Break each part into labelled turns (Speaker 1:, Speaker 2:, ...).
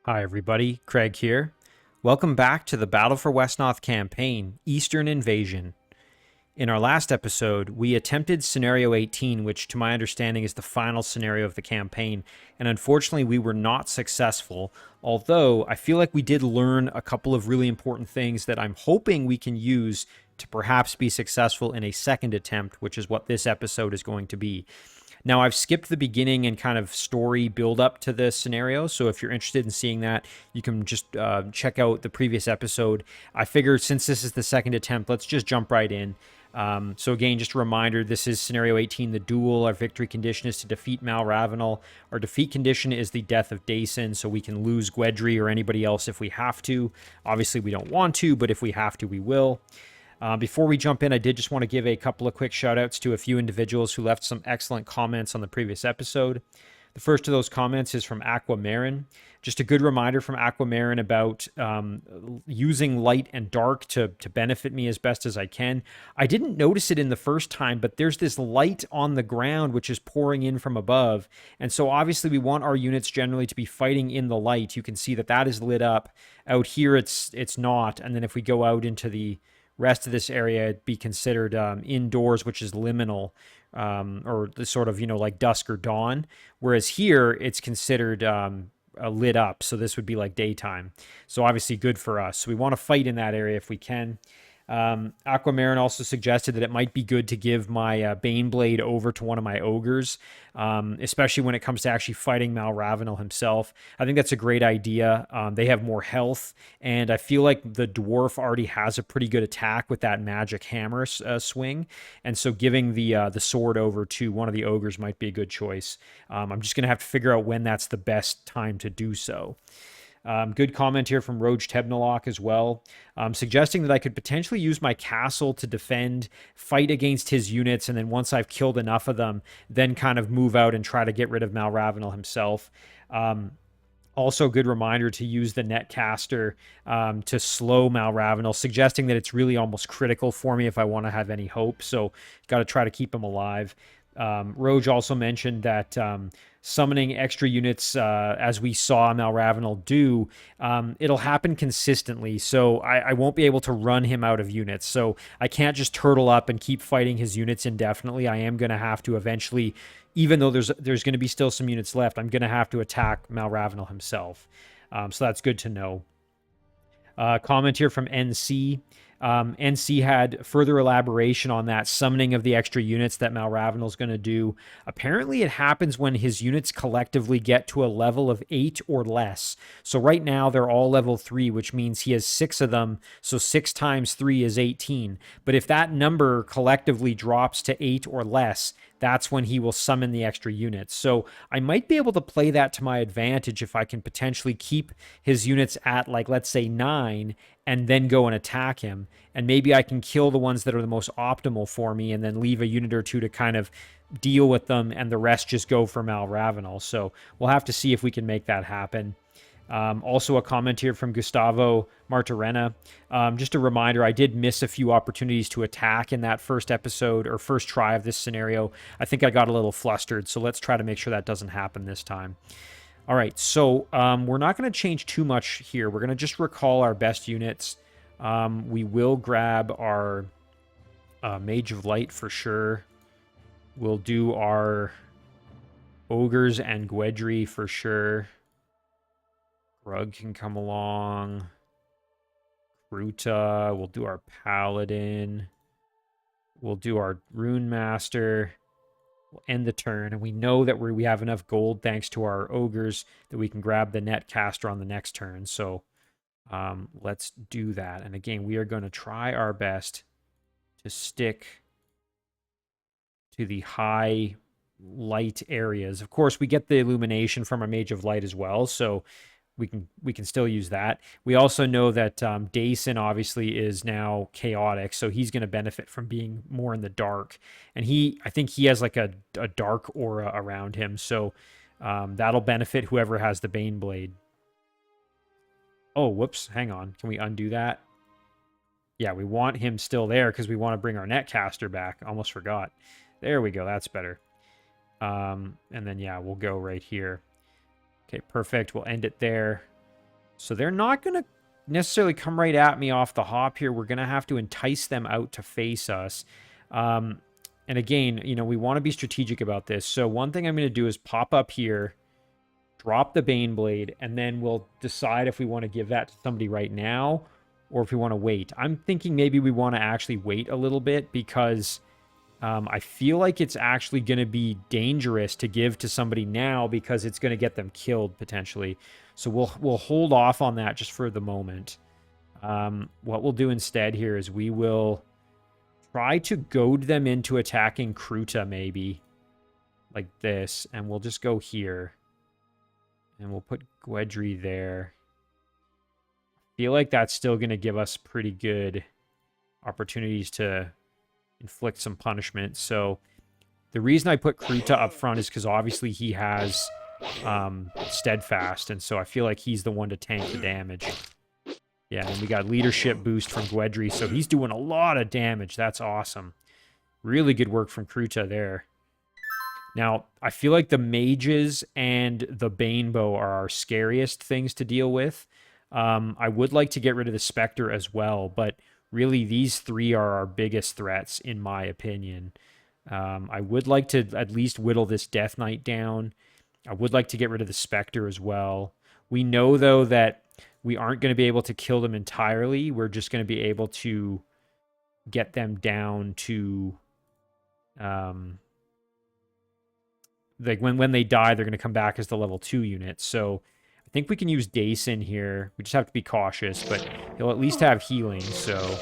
Speaker 1: Hi everybody, Craig here. Welcome back to the Battle for Wesnoth campaign, Eastern Invasion. In our last episode, we attempted Scenario 18, which to my understanding is the final scenario of the campaign, and unfortunately we were not successful, although I feel like we did learn a couple of really important things that I'm hoping we can use to perhaps be successful in a second attempt, which is what this episode is going to be. Now, I've skipped the beginning and kind of story build up to this scenario, so if you're interested in seeing that, you can just check out the previous episode. I figured since this is the second attempt, let's just jump right in. So again, just a reminder, this is Scenario 18, the Duel. Our victory condition is to defeat Mal-Ravanal. Our defeat condition is the death of Dacyn, so we can lose Gwedry or anybody else if we have to. Obviously, we don't want to, but if we have to, we will. Before we jump in, I did just want to give a couple of quick shout outs to a few individuals who left some excellent comments on the previous episode. The first of those comments is from Aquamarin. Just a good reminder from Aquamarin about using light and dark to benefit me as best as I can. I didn't notice it in the first time, but there's this light on the ground which is pouring in from above. And so obviously we want our units generally to be fighting in the light. You can see that that is lit up. Out here it's not. And then if we go out into the rest of this area, it'd be considered indoors, which is liminal, or the sort of, like dusk or dawn. Whereas here, it's considered lit up. So this would be like daytime. So obviously good for us. So we want to fight in that area if we can. Aquamarin also suggested that it might be good to give my Baneblade over to one of my ogres, especially when it comes to actually fighting Mal-Ravanal himself. I think that's a great idea. They have more health, and I feel like the dwarf already has a pretty good attack with that magic hammer swing, and so giving the sword over to one of the ogres might be a good choice. I'm just going to have to figure out when that's the best time to do so. Good comment here from Roge Tebnalok as well, suggesting that I could potentially use my castle to defend, fight against his units, and then once I've killed enough of them, then kind of move out and try to get rid of Mal-Ravanal himself. Also, a good reminder to use the Netcaster to slow Mal-Ravanal, suggesting that it's really almost critical for me if I want to have any hope, so got to try to keep him alive. Roge also mentioned that summoning extra units, as we saw Mal-Ravanal do, it'll happen consistently, so I won't be able to run him out of units. So I can't just turtle up and keep fighting his units indefinitely. I am going to have to eventually, even though there's going to be still some units left, I'm going to have to attack Mal-Ravanal himself. So that's good to know. Comment here from NC. NC had further elaboration on that summoning of the extra units that Mal-Ravanal is going to do. Apparently, it happens when his units collectively get to a level of 8 or less. So right now, they're all level 3, which means he has 6 of them. So 6 times 3 is 18. But if that number collectively drops to 8 or less, that's when he will summon the extra units. So I might be able to play that to my advantage if I can potentially keep his units at, like, let's say 9, and then go and attack him. And maybe I can kill the ones that are the most optimal for me and then leave a unit or two to kind of deal with them, and the rest just go for Mal-Ravanal. So we'll have to see if we can make that happen. Also a comment here from Gustavo Martorena. Just a reminder, I did miss a few opportunities to attack in that first episode or first try of this scenario. I think I got a little flustered, so let's try to make sure that doesn't happen this time. All right, so we're not going to change too much here. We're going to just recall our best units. We will grab our Mage of Light for sure. We'll do our Ogres and Gwedry for sure. Rug can come along. Kruta. We'll do our Paladin. We'll do our Rune Master. We'll end the turn, and we know that we have enough gold thanks to our ogres that we can grab the Netcaster on the next turn. So let's do that. And again, we are going to try our best to stick to the high light areas. Of course, we get the illumination from our Mage of Light as well, so we can still use that. We also know that Dacyn obviously is now chaotic, so he's going to benefit from being more in the dark. And I think he has like a dark aura around him, so that'll benefit whoever has the Baneblade. Oh, whoops, hang on. Can we undo that? Yeah, we want him still there because we want to bring our Netcaster back. Almost forgot. There we go, that's better. And then, yeah, we'll go right here. Okay, perfect. We'll end it there. So they're not going to necessarily come right at me off the hop here. We're going to have to entice them out to face us. And again, you know, we want to be strategic about this. So one thing I'm going to do is pop up here, drop the Baneblade, and then we'll decide if we want to give that to somebody right now or if we want to wait. I'm thinking maybe we want to actually wait a little bit because I feel like it's actually going to be dangerous to give to somebody now because it's going to get them killed potentially. So we'll hold off on that just for the moment. What we'll do instead here is we will try to goad them into attacking Kruta maybe like this, and we'll just go here. And we'll put Gwedri there. Feel like that's still going to give us pretty good opportunities to inflict some punishment. So the reason I put Kruta up front is because obviously he has Steadfast, and so I feel like he's the one to tank the damage. Yeah, and we got leadership boost from Gwedri, so he's doing a lot of damage. That's awesome. Really good work from Kruta there. Now, I feel like the mages and the Banebow are our scariest things to deal with. I would like to get rid of the Spectre as well, but really these three are our biggest threats, in my opinion. I would like to at least whittle this Death Knight down. I would like to get rid of the Spectre as well. We know, though, that we aren't going to be able to kill them entirely. We're just going to be able to get them down to... like when they die, they're going to come back as the level 2 unit. So I think we can use Dacyn here. We just have to be cautious, but he'll at least have healing. So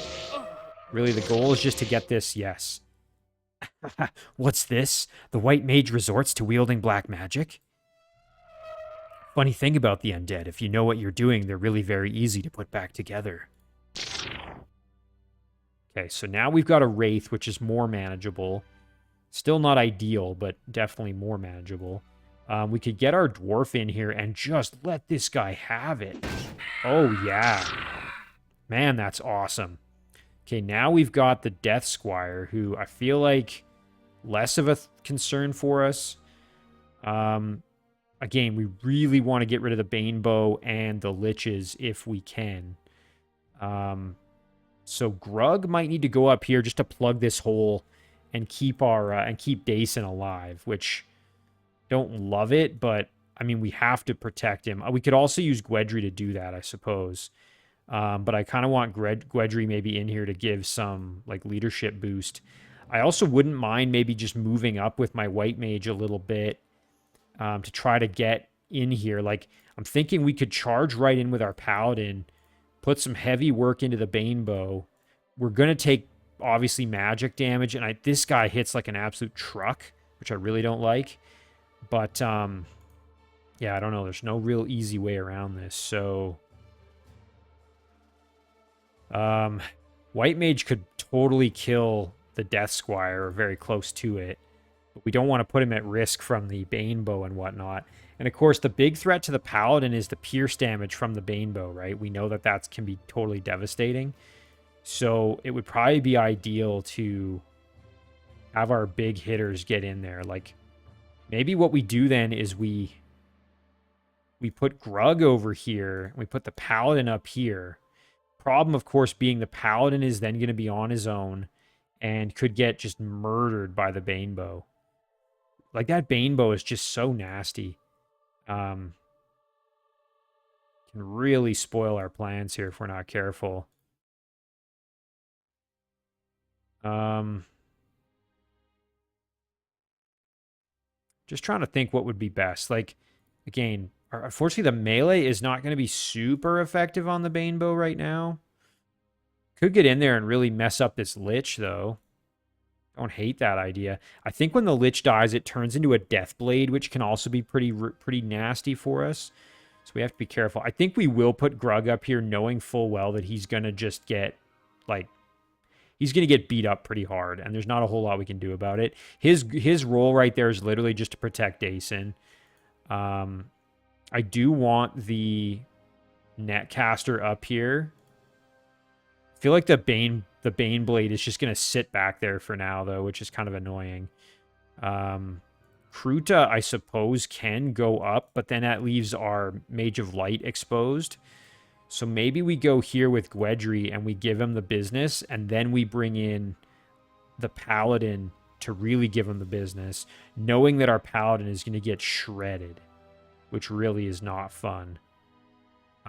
Speaker 1: really the goal is just to get this, yes. What's this? The white mage resorts to wielding black magic? Funny thing about the undead, if you know what you're doing, they're really very easy to put back together. Okay, so now we've got a Wraith, which is more manageable. Still not ideal, but definitely more manageable. We could get our Dwarf in here and just let this guy have it. Oh, yeah. Man, that's awesome. Okay, now we've got the Death Squire, who I feel like less of a concern for us. Again, we really want to get rid of the Banebow and the Liches if we can. So Grug might need to go up here just to plug this hole and keep our keep Dacyn alive, which don't love it, but I mean we have to protect him. We could also use Gwedri to do that, I suppose. But I kind of want Gwedri maybe in here to give some like leadership boost. I also wouldn't mind maybe just moving up with my white mage a little bit to try to get in here. Like I'm thinking we could charge right in with our paladin, put some heavy work into the Banebow. We're gonna take obviously magic damage, and this guy hits like an absolute truck, which I really don't like. But yeah, I don't know. There's no real easy way around this. So white mage could totally kill the Death Squire or very close to it, but we don't want to put him at risk from the Banebow and whatnot. And of course, the big threat to the paladin is the pierce damage from the Banebow, right? We know that can be totally devastating. So it would probably be ideal to have our big hitters get in there. Like maybe what we do then is we put Grug over here. We put the paladin up here. Problem, of course, being the paladin is then going to be on his own and could get just murdered by the Banebow. Like that Banebow is just so nasty. Can really spoil our plans here if we're not careful. Just trying to think what would be best. Like, again, unfortunately, the melee is not going to be super effective on the Banebow right now. Could get in there and really mess up this Lich, though. Don't hate that idea. I think when the Lich dies, it turns into a Deathblade, which can also be pretty nasty for us. So we have to be careful. I think we will put Grug up here knowing full well that he's going to just get, like, he's going to get beat up pretty hard, and there's not a whole lot we can do about it. His role right there is literally just to protect Dacyn. I do want the Netcaster up here. I feel like the Bane Blade is just going to sit back there for now, though, which is kind of annoying. Kruta, I suppose, can go up, but then that leaves our Mage of Light exposed. So maybe we go here with Gwedry and we give him the business, and then we bring in the Paladin to really give him the business, knowing that our Paladin is going to get shredded, which really is not fun.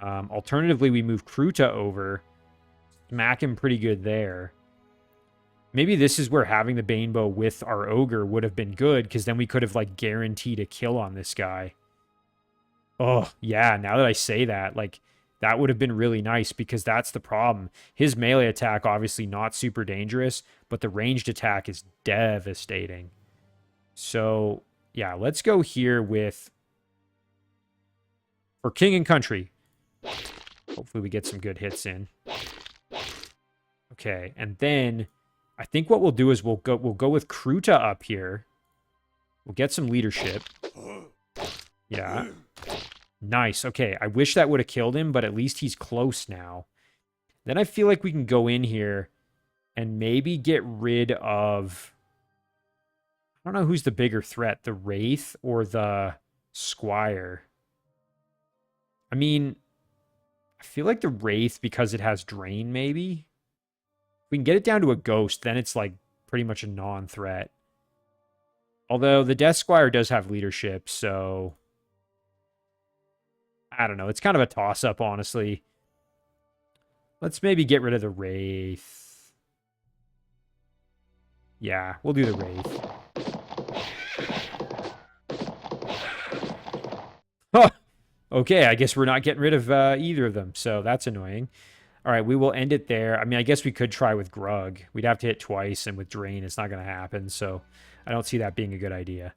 Speaker 1: Alternatively, we move Kruta over, smack him pretty good there. Maybe this is where having the Banebow with our Ogre would have been good, because then we could have, like, guaranteed a kill on this guy. Oh, yeah, now that I say that, like, that would have been really nice, because that's the problem. His melee attack, obviously not super dangerous, but the ranged attack is devastating. So, yeah, let's go here with... for King and Country. Hopefully we get some good hits in. Okay, and then I think what we'll do is we'll go with Kruta up here. We'll get some leadership. Yeah. Nice. Okay, I wish that would have killed him, but at least he's close now. Then I feel like we can go in here and maybe get rid of... I don't know who's the bigger threat, the Wraith or the Squire. I mean, I feel like the Wraith, because it has Drain, maybe? If we can get it down to a Ghost, then it's, like, pretty much a non-threat. Although the Death Squire does have leadership, so... I don't know. It's kind of a toss-up, honestly. Let's maybe get rid of the Wraith. Yeah, we'll do the Wraith. Huh! Okay, I guess we're not getting rid of either of them, so that's annoying. All right, we will end it there. I mean, I guess we could try with Grug. We'd have to hit twice, and with Drain, it's not going to happen, so I don't see that being a good idea.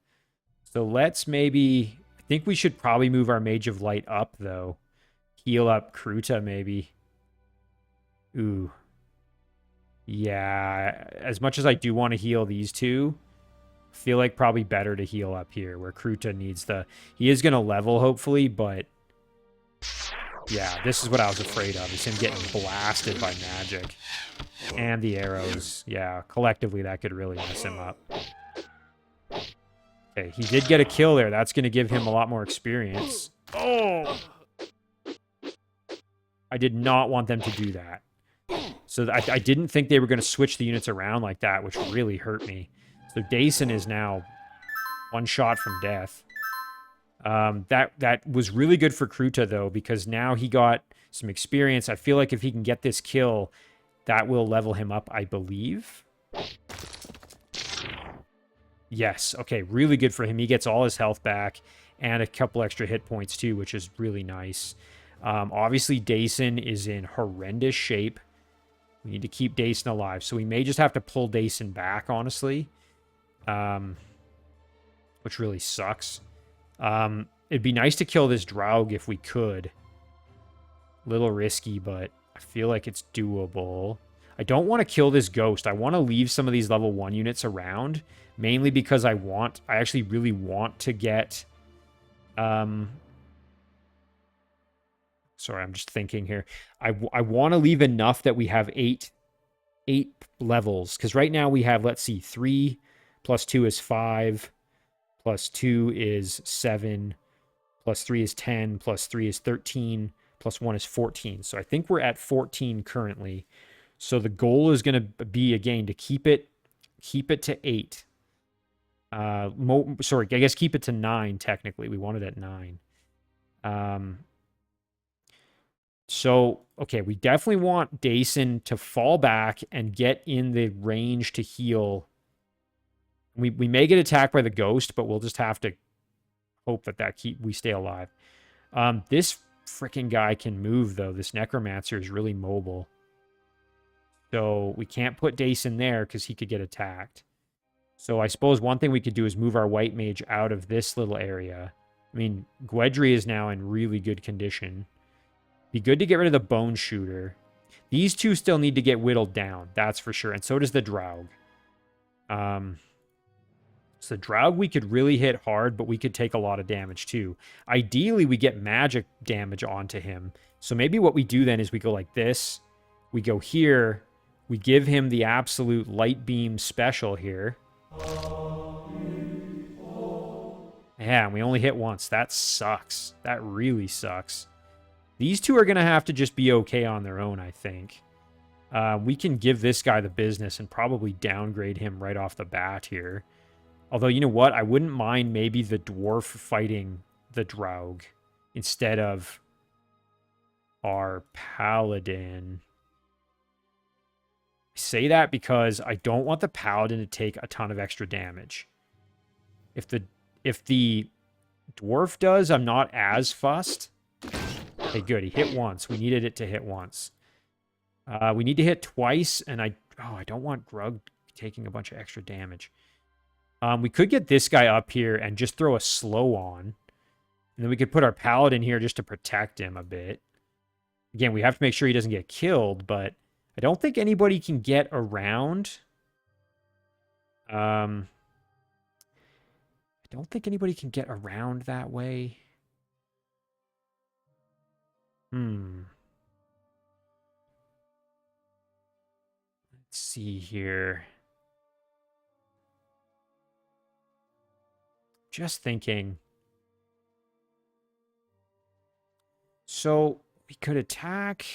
Speaker 1: So let's maybe... I think we should probably move our Mage of Light up, though. Heal up Kruta, maybe. Ooh. Yeah, as much as I do want to heal these two, I feel like probably better to heal up here, where Kruta needs the... He is going to level, hopefully, but... Yeah, this is what I was afraid of, is him getting blasted by magic. And the arrows. Yeah, collectively, that could really mess him up. Okay, he did get a kill there. That's going to give him a lot more experience. Oh! I did not want them to do that. So I didn't think they were going to switch the units around like that, which really hurt me. So Dacyn is now one shot from death. That was really good for Kruta, though, because now he got some experience. I feel like if he can get this kill, that will level him up, I believe. Yes, okay, really good for him. He gets all his health back and a couple extra hit points, too, which is really nice. Obviously, Dacyn is in horrendous shape. We need to keep Dacyn alive, so we may just have to pull Dacyn back, honestly. Which really sucks. It'd be nice to kill this Draug if we could. Little risky, but I feel like it's doable. I don't want to kill this Ghost. I want to leave some of these level 1 units around, mainly because I actually really want to get... Sorry, I'm just thinking here. I want to leave enough that we have 8 levels, because right now we have, let's see, 3 plus 2 is 5, plus 2 is 7, plus 3 is 10, plus 3 is 13, plus 1 is 14. So I think we're at 14 currently. So the goal is going to be, again, to keep it to 8. Sorry, I guess keep it to 9, technically. We want it at 9. So, okay, we definitely want Dacyn to fall back and get in the range to heal. We may get attacked by the Ghost, but we'll just have to hope that we stay alive. This freaking guy can move, though. This Necromancer is really mobile. So we can't put Dacyn there because he could get attacked. So I suppose one thing we could do is move our White Mage out of this little area. I mean, Gwedry is now in really good condition. Be good to get rid of the Bone Shooter. These two still need to get whittled down, that's for sure. And so does the Draug. So Draug we could really hit hard, but we could take a lot of damage too. Ideally, we get magic damage onto him. So maybe what we do then is we go like this. We go here. We give him the absolute light beam special here. Yeah, and we only hit once. That sucks. That really sucks. These two are going to have to just be okay on their own, I think. We can give this guy the business and probably downgrade him right off the bat here. Although, you know what? I wouldn't mind maybe the dwarf fighting the Draug instead of our paladin. I say that because I don't want the paladin to take a ton of extra damage. If the dwarf does, I'm not as fussed. Okay, good. He hit once. We needed it to hit once. We need to hit twice, and I don't want Grug taking a bunch of extra damage. We could get this guy up here and just throw a slow on. And then we could put our paladin here just to protect him a bit. Again, we have to make sure he doesn't get killed, but I don't think anybody can get around. I don't think anybody can get around that way. Let's see here. Just thinking. So we could attack.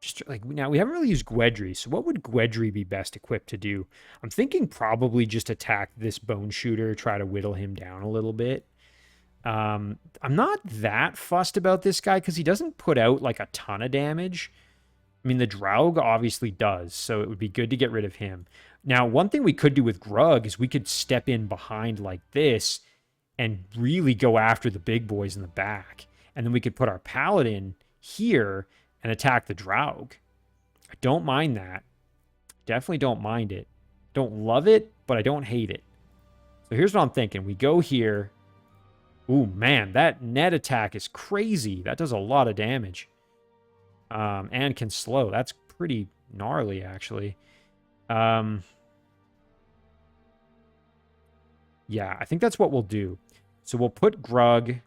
Speaker 1: Just like now, we haven't really used Gwedry. So what would Gwedry be best equipped to do? I'm thinking probably just attack this bone shooter, try to whittle him down a little bit. I'm not that fussed about this guy because he doesn't put out like a ton of damage. I mean, the Draug obviously does, so it would be good to get rid of him. Now, one thing we could do with Grug is we could step in behind like this and really go after the big boys in the back. And then we could put our paladin here and attack the Draug. I don't mind that. Definitely don't mind it. Don't love it, but I don't hate it. So here's what I'm thinking. We go here. Ooh, man, that net attack is crazy. That does a lot of damage. And can slow. That's pretty gnarly, actually. Yeah, I think that's what we'll do. So we'll put Grug.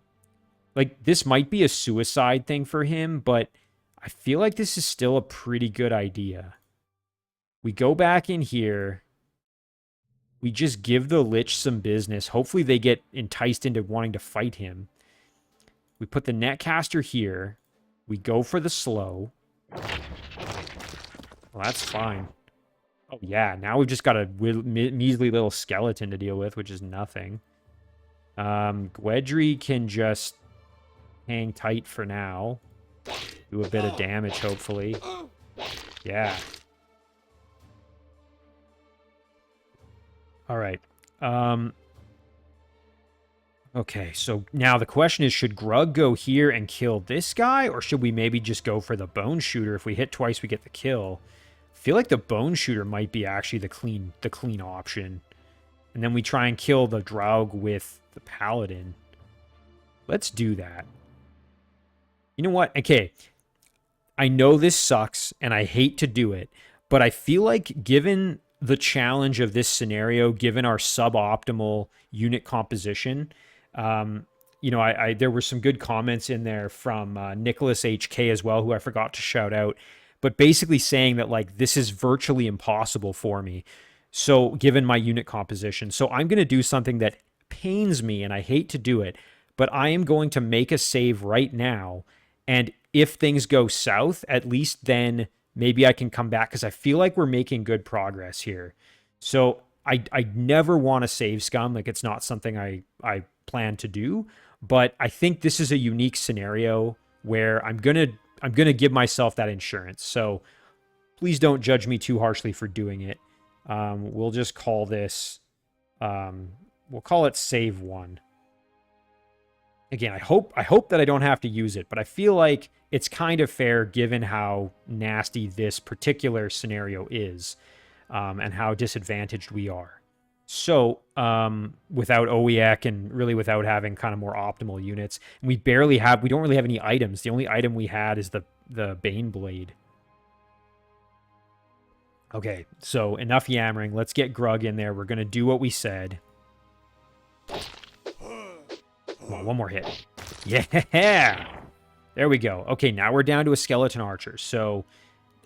Speaker 1: Like, this might be a suicide thing for him, but I feel like this is still a pretty good idea. We go back in here. We just give the Lich some business. Hopefully they get enticed into wanting to fight him. We put the Netcaster here. We go for the slow. Well, that's fine. Oh, yeah. Now we've just got a measly little skeleton to deal with, which is nothing. Gwedry can just hang tight for now. Do a bit of damage, hopefully. Yeah. All right. Okay, so now the question is, should Grug go here and kill this guy, or should we maybe just go for the bone shooter? If we hit twice, we get the kill. I feel like the bone shooter might be actually the clean option. And then we try and kill the Draug with the paladin. Let's do that. You know what? Okay, I know this sucks, and I hate to do it, but I feel like given the challenge of this scenario, given our suboptimal unit composition, you know, there were some good comments in there from Nicholas HK as well, who I forgot to shout out, but basically saying that, like, this is virtually impossible for me. So given my unit composition, so I'm going to do something that pains me, and I hate to do it, but I am going to make a save right now. And if things go south, at least then maybe I can come back, because I feel like we're making good progress here. So I never want to save scum. Like, it's not something I plan to do, but I think this is a unique scenario where I'm gonna give myself that insurance. So please don't judge me too harshly for doing it. We'll just call this, we'll call it save one. Again, I hope that I don't have to use it, but I feel like it's kind of fair given how nasty this particular scenario is, and how disadvantaged we are. So, without OEEC and really without having kind of more optimal units, and we don't really have any items. The only item we had is the Bane Blade. Okay, so enough yammering. Let's get Grug in there. We're going to do what we said. Come on, one more hit. Yeah! There we go. Okay, now we're down to a skeleton archer. So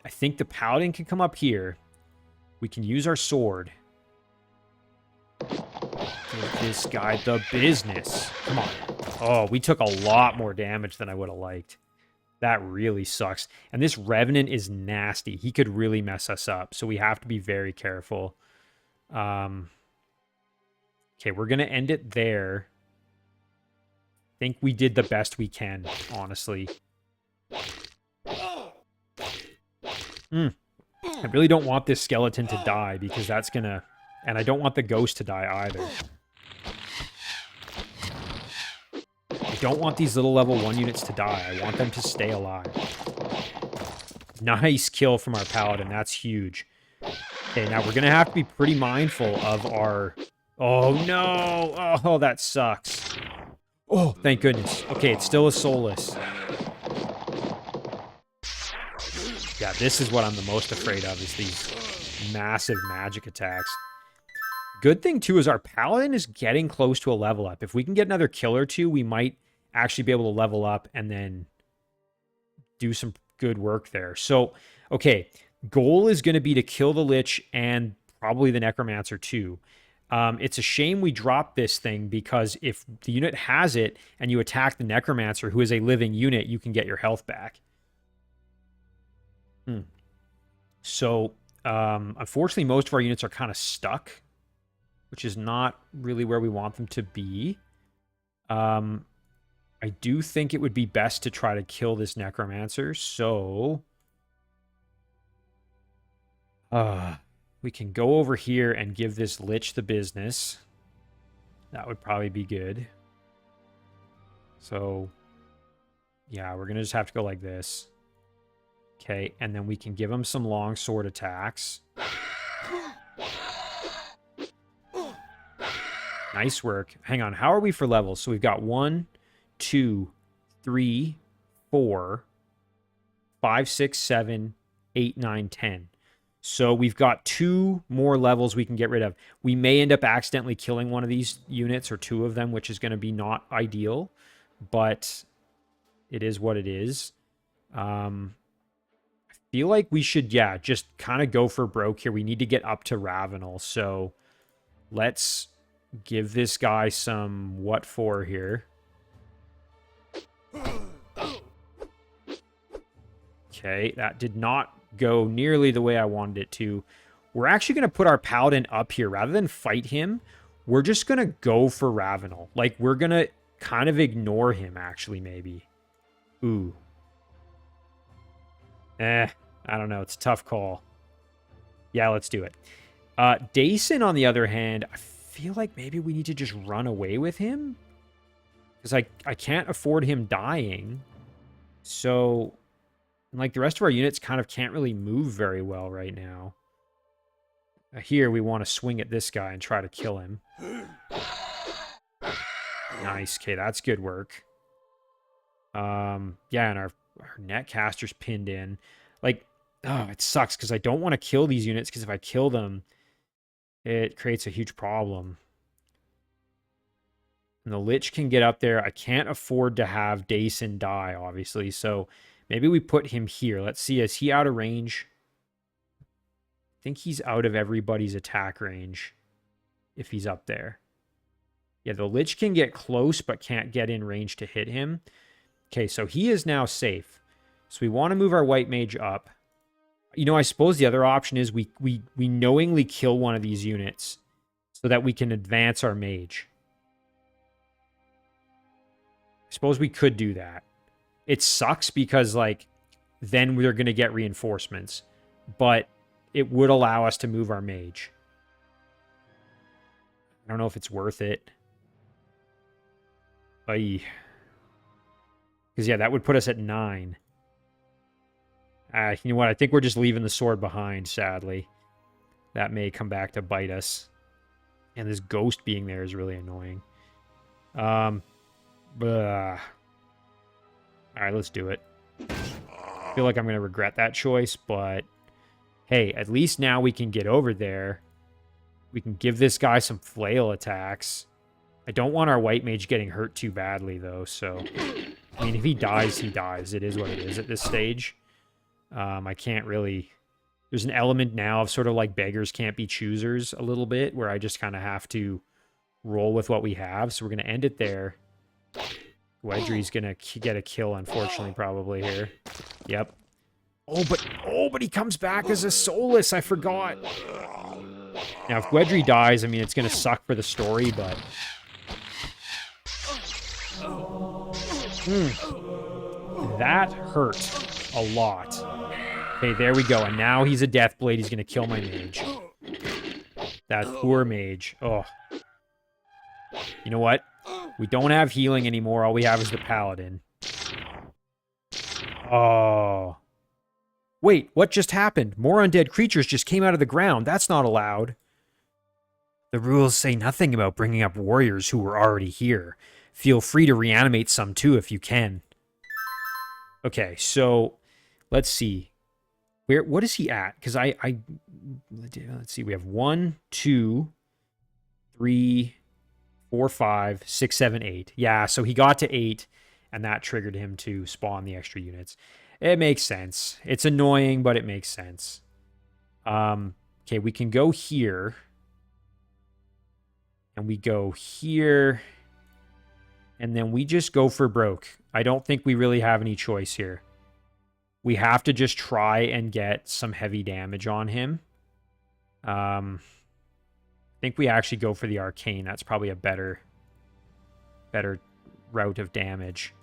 Speaker 1: I think the paladin can come up here. We can use our sword. Give this guy the business. Come on. Oh, we took a lot more damage than I would have liked. That really sucks. And this Revenant is nasty. He could really mess us up. So we have to be very careful. Okay, we're going to end it there. I think we did the best we can, honestly. I really don't want this skeleton to die because that's going to... And I don't want the ghost to die either. I don't want these little level 1 units to die. I want them to stay alive. Nice kill from our paladin. That's huge. Okay, now we're going to have to be pretty mindful of our... Oh, no! Oh, that sucks. Oh, thank goodness. Okay, it's still a soulless. Yeah, this is what I'm the most afraid of, is these massive magic attacks. Good thing, too, is our paladin is getting close to a level up. If we can get another kill or two, we might actually be able to level up and then do some good work there. So, okay, goal is going to be to kill the Lich and probably the Necromancer, too. It's a shame we dropped this thing because if the unit has it and you attack the Necromancer, who is a living unit, you can get your health back. So, unfortunately, most of our units are kind of stuck, which is not really where we want them to be. I do think it would be best to try to kill this Necromancer, so... we can go over here and give this Lich the business. That would probably be good. So, yeah, we're going to just have to go like this. Okay, and then we can give him some long sword attacks. Nice work. Hang on, how are we for levels? So we've got 1, 2, 3, 4, 5, 6, 7, 8, 9, 10. So we've got 2 more levels we can get rid of. We may end up accidentally killing one of these units or 2 of them, which is going to be not ideal, but it is what it is. I feel like we should, yeah, just kind of go for broke here. We need to get up to Ravanal, so let's give this guy some what for here. Okay, that did not go nearly the way I wanted it to. We're actually going to put our paladin up here. Rather than fight him, we're just going to go for Ravanal. Like, we're going to kind of ignore him, actually, maybe. Ooh. I don't know. It's a tough call. Yeah, let's do it. Dacyn, on the other hand, I feel like maybe we need to just run away with him. Because I can't afford him dying. So... And like the rest of our units kind of can't really move very well right now. Here we want to swing at this guy and try to kill him. Nice. Okay, that's good work. Yeah, and our netcaster's pinned in. Like, oh, it sucks because I don't want to kill these units because if I kill them, it creates a huge problem. And the Lich can get up there. I can't afford to have Dacyn die, obviously, so... Maybe we put him here. Let's see. Is he out of range? I think he's out of everybody's attack range if he's up there. Yeah, the Lich can get close but can't get in range to hit him. Okay, so he is now safe. So we want to move our White Mage up. You know, I suppose the other option is we knowingly kill one of these units so that we can advance our Mage. I suppose we could do that. It sucks because, like, then we're going to get reinforcements. But it would allow us to move our Mage. I don't know if it's worth it. Because, yeah, that would put us at 9. You know what? I think we're just leaving the sword behind, sadly. That may come back to bite us. And this ghost being there is really annoying. Alright, let's do it. I feel like I'm going to regret that choice, but hey, at least now we can get over there. We can give this guy some flail attacks. I don't want our White Mage getting hurt too badly, though, so... I mean, if he dies, he dies. It is what it is at this stage. I can't really... There's an element now of sort of like beggars can't be choosers a little bit, where I just kind of have to roll with what we have, so we're going to end it there. Gwedry's gonna get a kill, unfortunately, probably here. Yep. Oh, but he comes back as a soulless. I forgot. Now, if Gwedry dies, I mean, it's gonna suck for the story, but... That hurt a lot. Okay, there we go. And now he's a Deathblade. He's gonna kill my mage. That poor mage. Oh. You know what? We don't have healing anymore. All we have is the paladin. Oh. Wait, what just happened? More undead creatures just came out of the ground. That's not allowed. The rules say nothing about bringing up warriors who were already here. Feel free to reanimate some too if you can. Okay, so let's see. What is he at? Because let's see. We have 1, 2, 3, 4, 5, 6, 7, 8. Yeah, so he got to 8, and that triggered him to spawn the extra units. It makes sense. It's annoying, but it makes sense. Okay, we can go here. And we go here. And then we just go for broke. I don't think we really have any choice here. We have to just try and get some heavy damage on him. I think we actually go for the arcane. That's probably a better route of damage.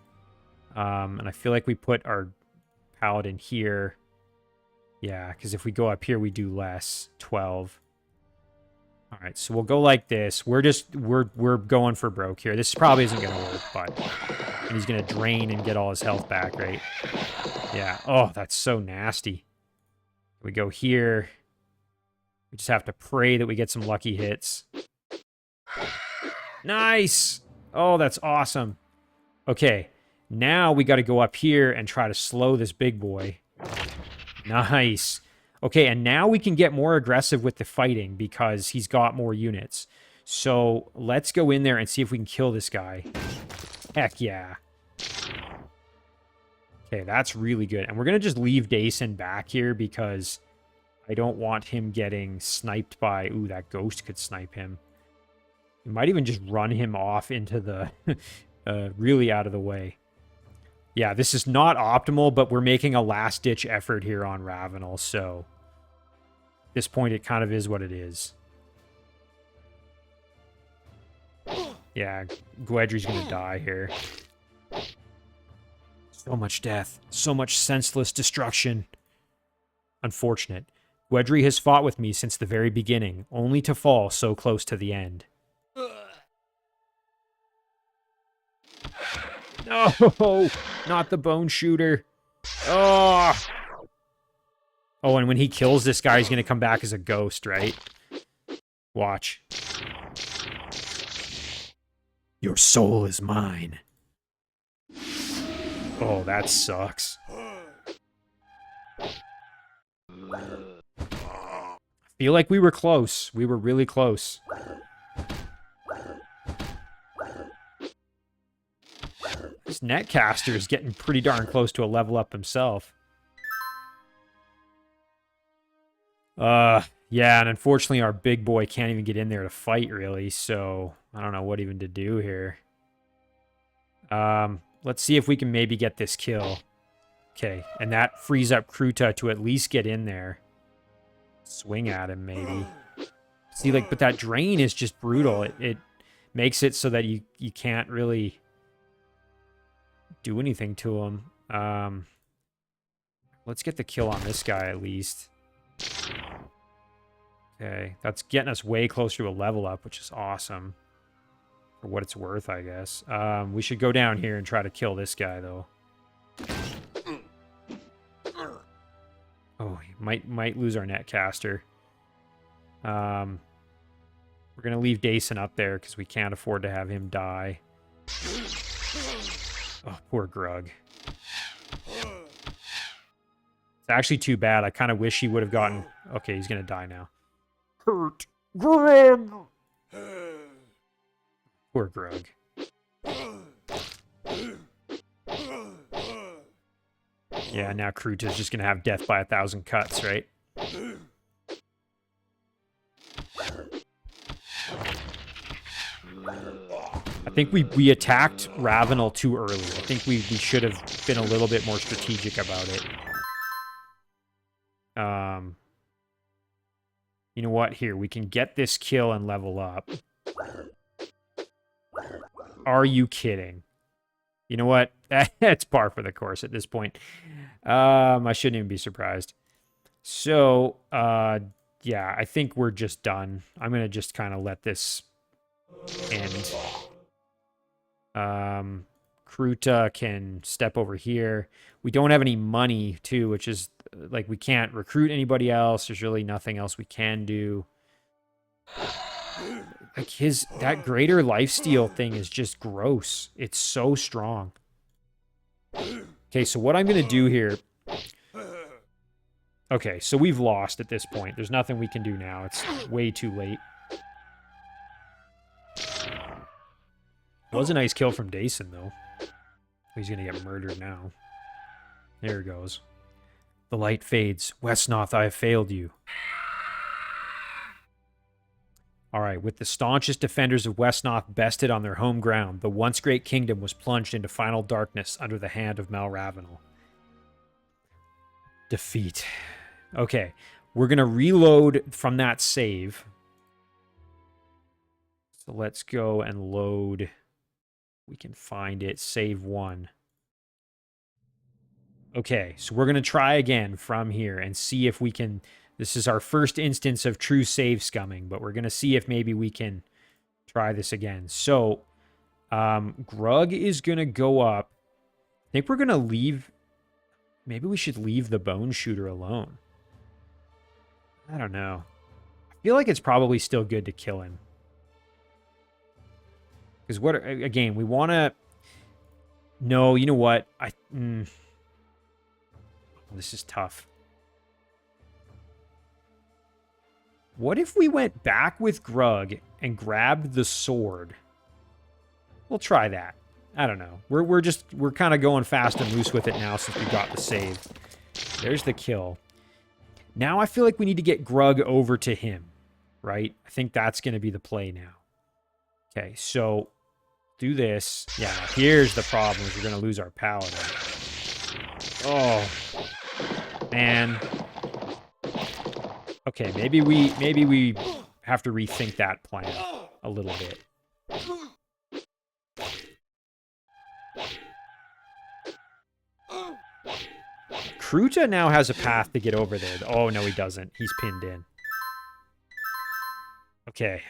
Speaker 1: And I feel like we put our paladin here. Yeah, because if we go up here, we do less. 12. All right, so we'll go like this. We're going for broke here. This probably isn't going to work, but... And he's going to drain and get all his health back, right? Yeah. Oh, that's so nasty. We go here. We just have to pray that we get some lucky hits. Nice! Oh, that's awesome. Okay, now we got to go up here and try to slow this big boy. Nice. Okay, and now we can get more aggressive with the fighting because he's got more units. So let's go in there and see if we can kill this guy. Heck yeah. Okay, that's really good. And we're going to just leave Dacyn back here because I don't want him getting sniped by... Ooh, that ghost could snipe him. We might even just run him off into the... really out of the way. Yeah, this is not optimal, but we're making a last-ditch effort here on Ravanal, so... At this point, it kind of is what it is. Yeah, Gwedry's gonna die here. So much death. So much senseless destruction. Unfortunate. Gwedry has fought with me since the very beginning, only to fall so close to the end. No! Not the bone shooter. Oh! Oh, and when he kills this guy, he's gonna come back as a ghost, right? Watch. Your soul is mine. Oh, that sucks. I feel like we were close. We were really close. This netcaster is getting pretty darn close to a level up himself. Yeah, and unfortunately our big boy can't even get in there to fight, really, so I don't know what even to do here. Let's see if we can maybe get this kill. Okay, and that frees up Kruta to at least get in there. Swing at him, maybe. See, like, but that drain is just brutal. It makes it so that you can't really do anything to him. Let's get the kill on this guy, at least. Okay, that's getting us way closer to a level up, which is awesome. For what it's worth, I guess. We should go down here and try to kill this guy, though. Oh, he might lose our netcaster. We're going to leave Dacyn up there because we can't afford to have him die. Oh, poor Grug. It's actually too bad. I kind of wish he would have gotten... Okay, he's going to die now. Hurt. Grug! Poor Grug. Yeah, now Kruta's just going to have death by 1,000 cuts, right? think we attacked Ravanal too early. I think we should have been a little bit more strategic about it. You know what? Here, we can get this kill and level up. Are you kidding? You know what? It's par for the course at this point. I shouldn't even be surprised. So, yeah, I think we're just done. I'm going to just kind of let this end. Kruta can step over here. We don't have any money, too, which is, like, we can't recruit anybody else. There's really nothing else we can do. Like, that greater lifesteal thing is just gross. It's so strong. Okay, so what I'm going to do here... Okay, so we've lost at this point. There's nothing we can do now. It's way too late. Was a nice kill from Dacyn, though. He's going to get murdered now. There it goes. The light fades. Wesnoth, I have failed you. All right, with the staunchest defenders of Wesnoth bested on their home ground, the once great kingdom was plunged into final darkness under the hand of Mal-Ravanal. Defeat. Okay, we're going to reload from that save. So let's go and load. We can find it. Save 1. Okay, so we're going to try again from here and see if we can... This is our first instance of true save scumming, but we're going to see if maybe we can try this again. So, Grug is going to go up. I think we're going to leave... Maybe we should leave the bone shooter alone. I don't know. I feel like it's probably still good to kill him. Because what... Again, we want to... No, you know what? This is tough. What if we went back with Grug and grabbed the sword? We'll try that. I don't know. We're kind of going fast and loose with it now since we got the save. There's the kill. Now I feel like we need to get Grug over to him, right? I think that's going to be the play now. Okay, so do this. Yeah, here's the problem is we're going to lose our paladin. Oh, man. Okay, maybe we have to rethink that plan a little bit. Kruta now has a path to get over there. Oh, no, he doesn't. He's pinned in. Okay,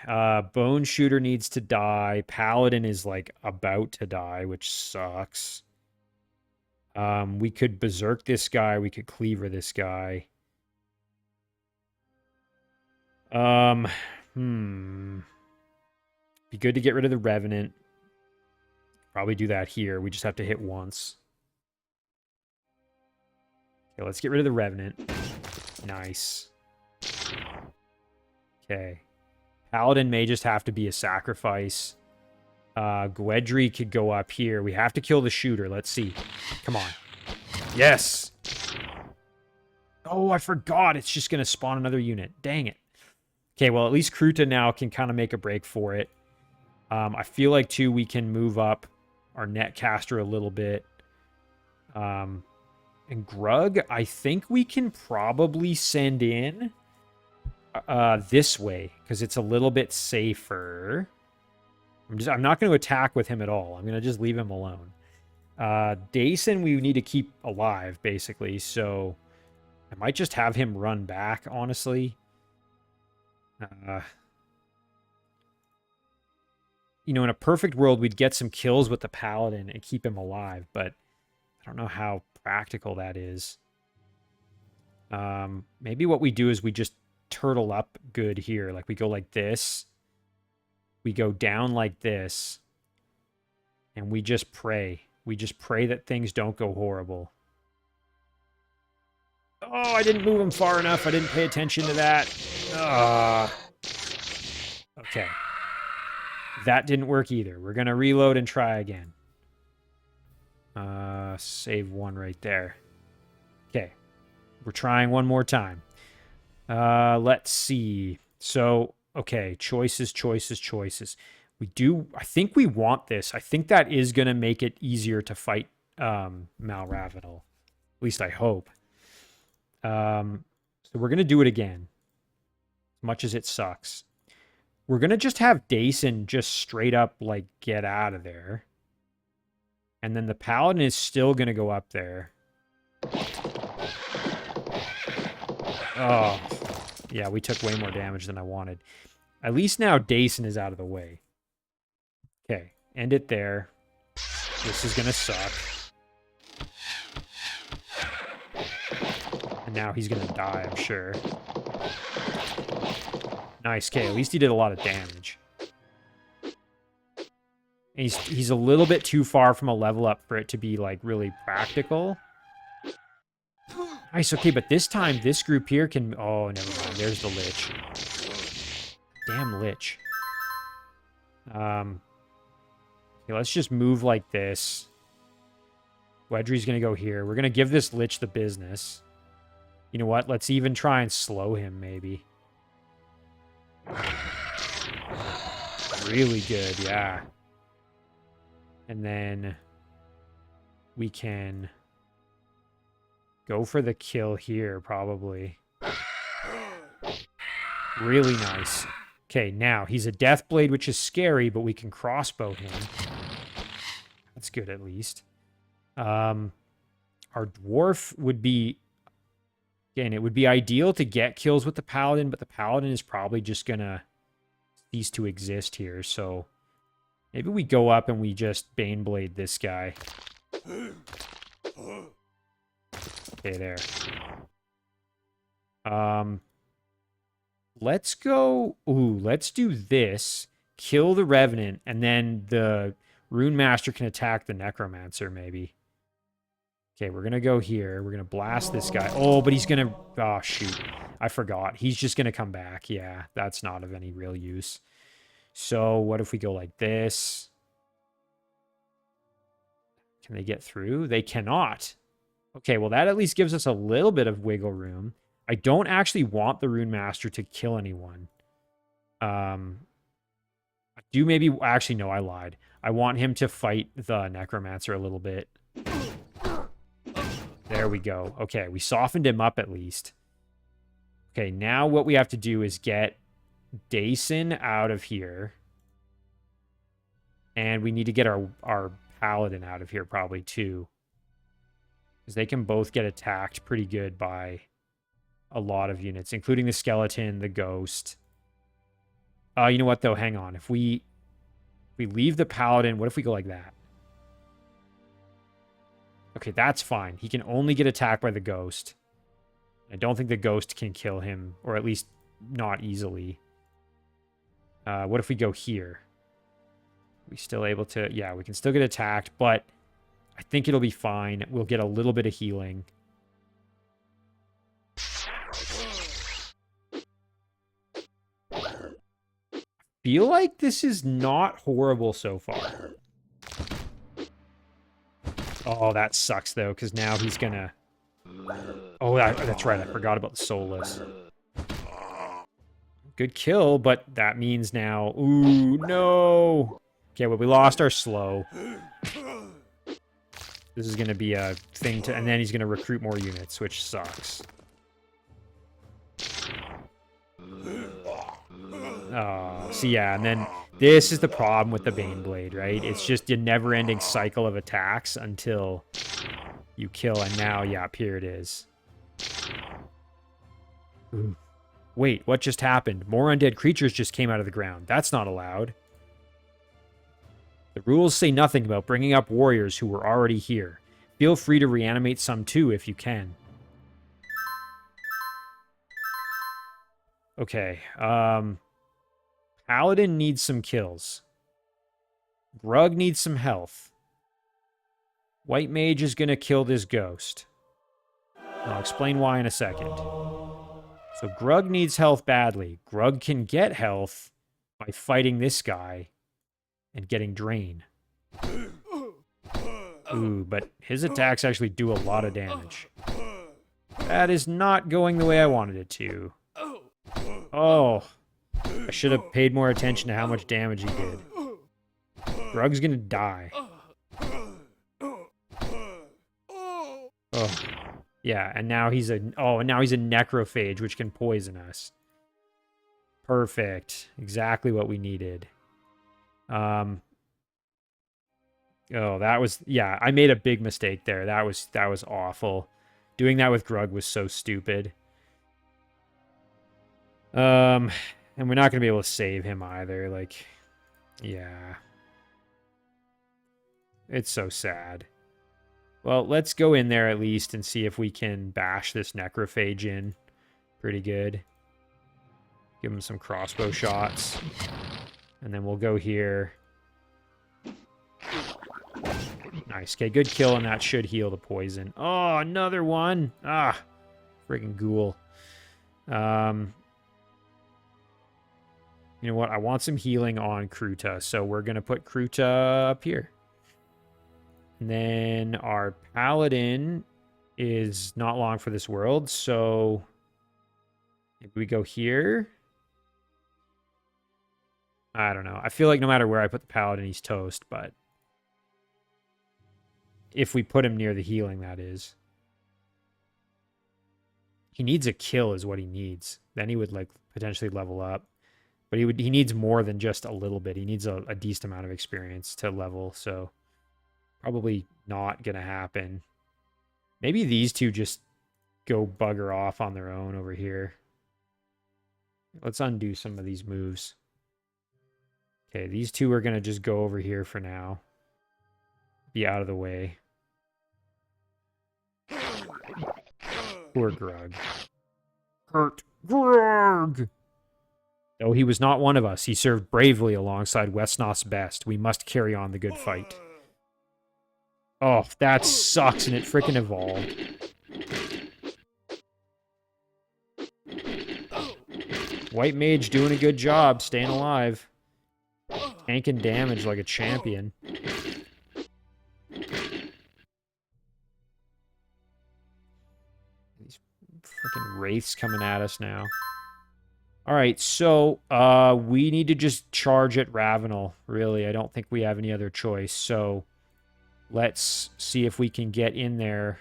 Speaker 1: Bone Shooter needs to die. Paladin is, like, about to die, which sucks. We could Berserk this guy. We could Cleaver this guy. Be good to get rid of the Revenant. Probably do that here. We just have to hit once. Okay, let's get rid of the Revenant. Nice. Okay. Paladin may just have to be a sacrifice. Gwedri could go up here. We have to kill the shooter. Let's see. Come on. Yes! Oh, I forgot. It's just going to spawn another unit. Dang it. Okay, well, at least Kruta now can kind of make a break for it. I feel like, too, we can move up our netcaster a little bit. And Grug, I think we can probably send in this way, because it's a little bit safer. I'm not going to attack with him at all. I'm going to just leave him alone. Dacyn, we need to keep alive, basically, so I might just have him run back, honestly. You know, in a perfect world, we'd get some kills with the Paladin and keep him alive, but I don't know how practical that is. Maybe what we do is we just turtle up good here. Like, we go like this. We go down like this. And we just pray. We just pray that things don't go horrible. Oh, I didn't move him far enough. I didn't pay attention to that. Okay. That didn't work either. We're going to reload and try again. Save 1 right there. Okay. We're trying one more time. Let's see. So, okay. Choices. I think we want this. I think that is going to make it easier to fight Mal-Ravanal. At least I hope. So we're going to do it again. As much as it sucks. We're going to just have Dacyn just straight up, like, get out of there. And then the Paladin is still going to go up there. Oh. Yeah, we took way more damage than I wanted. At least now Dacyn is out of the way. Okay, end it there. This is going to suck. And now he's going to die, I'm sure. Nice, okay, at least he did a lot of damage. And he's a little bit too far from a level up for it to be, like, really practical. Nice, okay, but this time, this group here can... Oh, never mind, there's the Lich. Damn Lich. Okay, let's just move like this. Wedry's gonna go here. We're gonna give this Lich the business. You know what? Let's even try and slow him, maybe. Really good, yeah. And then we can go for the kill here, probably. Really nice. Okay, now he's a Deathblade, which is scary, but we can crossbow him. That's good, at least. Our Dwarf would be... Again, it would be ideal to get kills with the Paladin, but the Paladin is probably just gonna cease to exist here, so maybe we go up and we just Baneblade this guy. Okay, there. Let's go... Ooh, let's do this. Kill the Revenant, and then the Rune Master can attack the Necromancer, maybe. Okay, we're going to go here. We're going to blast this guy. Oh, but he's going to... Oh, shoot. I forgot. He's just going to come back. Yeah, that's not of any real use. So, what if we go like this? Can they get through? They cannot. Okay, well, that at least gives us a little bit of wiggle room. I don't actually want the Rune Master to kill anyone. I do maybe... Actually, no, I lied. I want him to fight the Necromancer a little bit. There we go. Okay, we softened him up at least. Okay, now what we have to do is get Dacyn out of here. And we need to get our Paladin out of here probably too. Because they can both get attacked pretty good by a lot of units, including the Skeleton, the Ghost. You know what, though? Hang on. If we leave the Paladin, what if we go like that? Okay, that's fine. He can only get attacked by the Ghost. I don't think the Ghost can kill him, or at least not easily. What if we go here? We still able to... Yeah, we can still get attacked, but I think it'll be fine. We'll get a little bit of healing. Feel like this is not horrible so far. Oh, that sucks, though, because now he's gonna... Oh, that's right. I forgot about the Soulless. Good kill, but that means now... Ooh, no! Okay, well, we lost our slow. This is gonna be a thing to... And then he's gonna recruit more units, which sucks. Oh, so yeah, and then... This is the problem with the Baneblade, right? It's just a never-ending cycle of attacks until you kill, and now, yeah, here it is. Ooh. Wait, what just happened? More undead creatures just came out of the ground. That's not allowed. The rules say nothing about bringing up warriors who were already here. Feel free to reanimate some too if you can. Okay, Paladin needs some kills. Grug needs some health. White Mage is going to kill this Ghost. I'll explain why in a second. So Grug needs health badly. Grug can get health by fighting this guy and getting Drain. Ooh, but his attacks actually do a lot of damage. That is not going the way I wanted it to. Oh... I should have paid more attention to how much damage he did. Grug's gonna die. Oh. Yeah, and now he's a necrophage, which can poison us. Perfect. Exactly what we needed. Oh, that was, yeah, I made a big mistake there. That was awful. Doing that with Grug was so stupid. And we're not going to be able to save him either. Like, yeah. It's so sad. Well, let's go in there at least and see if we can bash this necrophage in pretty good. Give him some crossbow shots. And then we'll go here. Nice. Okay, good kill, and that should heal the poison. Oh, another one. Ah, friggin' ghoul. You know what? I want some healing on Kruta, so we're going to put Kruta up here. And then our paladin is not long for this world, so maybe we go here. I don't know. I feel like no matter where I put the paladin, he's toast, but if we put him near the healing, that is. He needs a kill is what he needs. Then he would like potentially level up. But he needs more than just a little bit. He needs a decent amount of experience to level, so probably not going to happen. Maybe these two just go bugger off on their own over here. Let's undo some of these moves. Okay, these two are going to just go over here for now. Be out of the way. Poor Grug. Hurt Grug! Though he was not one of us, he served bravely alongside Wesnoth's best. We must carry on the good fight. Oh, that sucks, and it frickin' evolved. White Mage doing a good job, staying alive. Tanking damage like a champion. These frickin' wraiths coming at us now. Alright, so we need to just charge at Ravanal, really. I don't think we have any other choice, so let's see if we can get in there.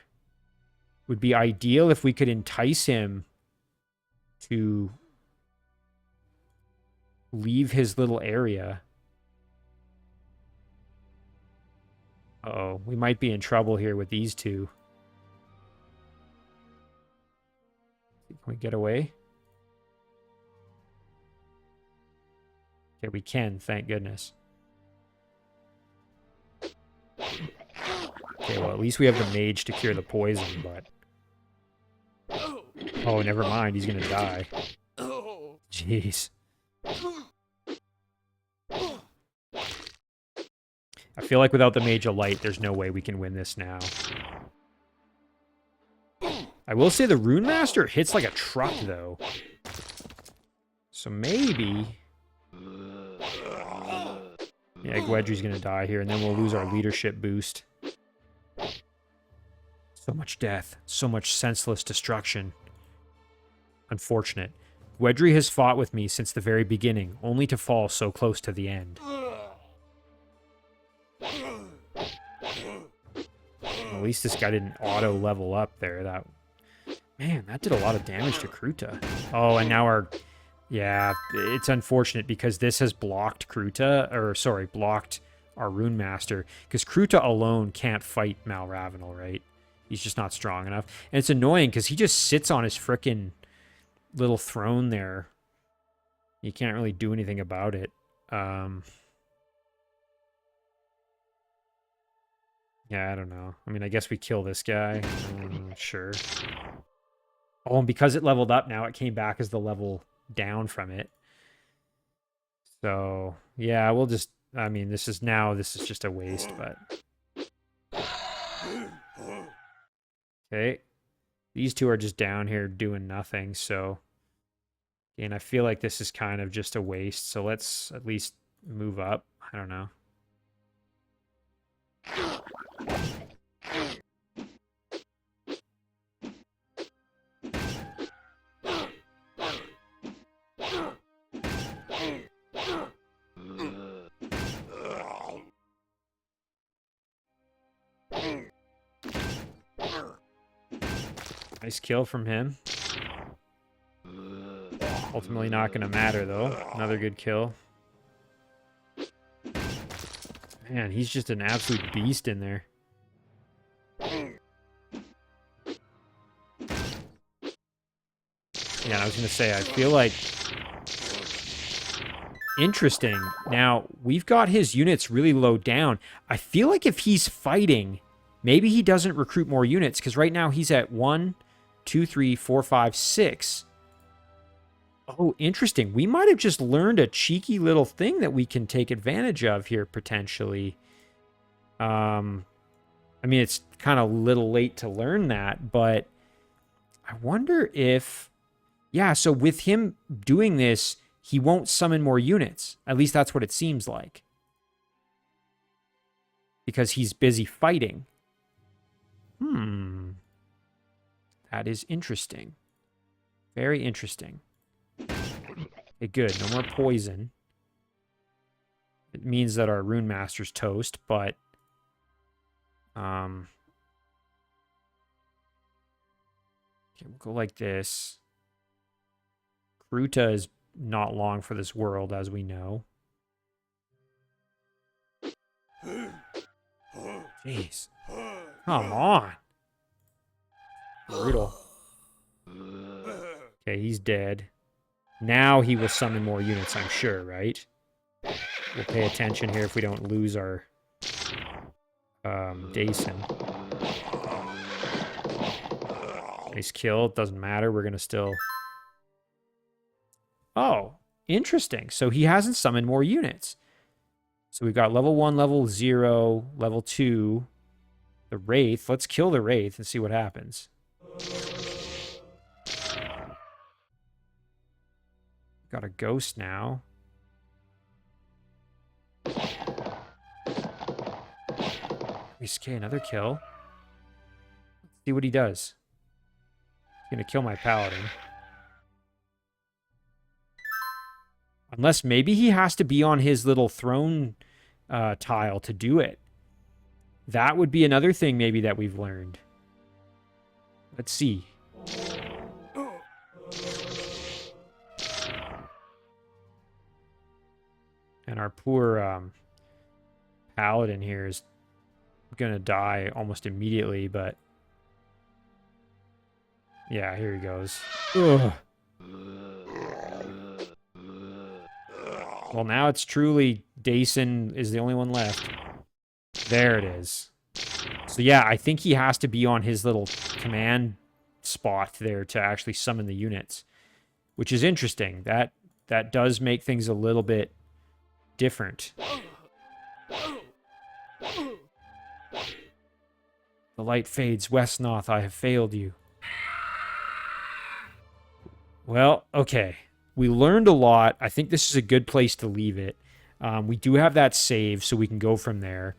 Speaker 1: Would be ideal if we could entice him to leave his little area. Uh-oh, we might be in trouble here with these two. Can we get away? Okay, we can, thank goodness. Okay, well, at least we have the mage to cure the poison, but... Oh, never mind, he's gonna die. Jeez. I feel like without the Mage of Light, there's no way we can win this now. I will say the Rune Master hits like a truck, though. So maybe... Yeah, Gwedry's gonna die here, and then we'll lose our leadership boost. So much death. So much senseless destruction. Unfortunate. Gwedry has fought with me since the very beginning, only to fall so close to the end. At least this guy didn't auto-level up there. Man, that did a lot of damage to Kruta. Oh, and now our... Yeah, it's unfortunate because this has blocked Kruta, or sorry, blocked our Rune Master, because Kruta alone can't fight Mal-Ravanal, right? He's just not strong enough. And it's annoying because he just sits on his frickin' little throne there. You can't really do anything about it. Yeah, I don't know. I mean, I guess we kill this guy. Sure. Oh, and because it leveled up now, it came back as the level down from it. So, yeah, we'll just... I mean, this is just a waste, but... Okay. These two are just down here doing nothing, so... And I feel like this is kind of just a waste, so let's at least move up. I don't know. Nice kill from him. Ultimately not going to matter, though. Another good kill. Man, he's just an absolute beast in there. Yeah, I was going to say, I feel like... Interesting. Now, we've got his units really low down. I feel like if he's fighting, maybe he doesn't recruit more units, because right now he's at 1, 2, 3, 4, 5, 6. Oh, interesting. We might have just learned a cheeky little thing that we can take advantage of here, potentially. I mean, it's kind of a little late to learn that, but I wonder if... Yeah, so with him doing this, he won't summon more units. At least that's what it seems like. Because he's busy fighting. That is interesting. Very interesting. Okay, good. No more poison. It means that our Rune Master's toast, but... Okay, we'll go like this. Kruta is not long for this world, as we know. Jeez. Come on. Brutal. Okay, he's dead. Now he will summon more units, I'm sure, right? We'll pay attention here if we don't lose our Dacyn. Nice kill. It doesn't matter. We're going to still... Oh, interesting. So he hasn't summoned more units. So we've got level 1, level 0, level 2, the Wraith. Let's kill the Wraith and see what happens. Got a ghost now. Okay, another kill. Let's see what he does. He's going to kill my paladin. Unless maybe he has to be on his little throne tile to do it. That would be another thing maybe that we've learned. Let's see. And our poor paladin here is going to die almost immediately, but... Yeah, here he goes. Ugh. Well, now it's truly Dacyn is the only one left. There it is. So yeah, I think he has to be on his little command spot there to actually summon the units, which is interesting. That does make things a little bit different. The light fades. Wesnoth, I have failed you. Well, okay. We learned a lot. I think this is a good place to leave it. We do have that save, so we can go from there.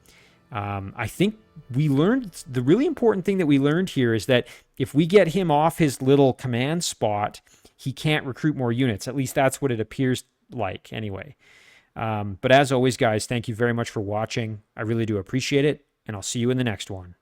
Speaker 1: I think we learned... The really important thing that we learned here is that if we get him off his little command spot, he can't recruit more units. At least that's what it appears like, anyway. But as always, guys, thank you very much for watching. I really do appreciate it, and I'll see you in the next one.